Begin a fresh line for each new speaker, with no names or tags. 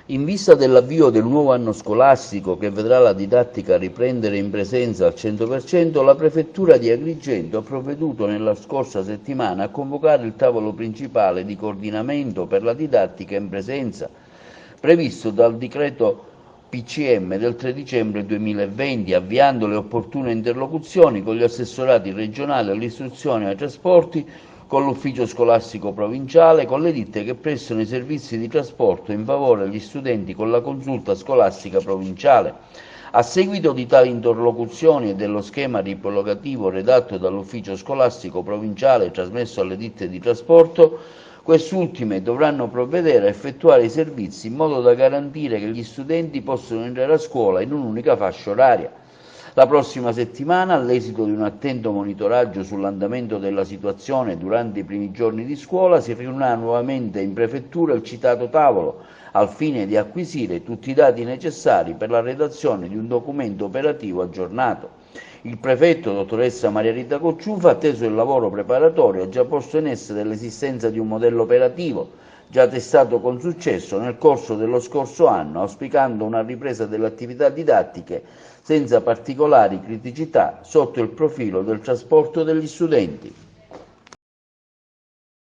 In vista dell'avvio del nuovo anno scolastico, che vedrà la didattica riprendere in presenza al 100%, la Prefettura di Agrigento ha provveduto nella scorsa settimana a convocare il tavolo principale di coordinamento per la didattica in presenza, previsto dal decreto PCM del 3 dicembre 2020, avviando le opportune interlocuzioni con gli assessorati regionali all'istruzione e ai trasporti, con l'ufficio scolastico provinciale, con le ditte che prestano i servizi di trasporto in favore degli studenti, con la consulta scolastica provinciale. A seguito di tali interlocuzioni e dello schema riepilogativo redatto dall'ufficio scolastico provinciale e trasmesso alle ditte di trasporto, quest'ultime dovranno provvedere a effettuare i servizi in modo da garantire che gli studenti possano entrare a scuola in un'unica fascia oraria. La prossima settimana, all'esito di un attento monitoraggio sull'andamento della situazione durante i primi giorni di scuola, si riunirà nuovamente in prefettura il citato tavolo, al fine di acquisire tutti i dati necessari per la redazione di un documento operativo aggiornato. Il prefetto, dottoressa Maria Rita Cocciufa, atteso il lavoro preparatorio, ha già posto in essere l'esistenza di un modello operativo, già testato con successo nel corso dello scorso anno, auspicando una ripresa delle attività didattiche senza particolari criticità sotto il profilo del trasporto degli studenti.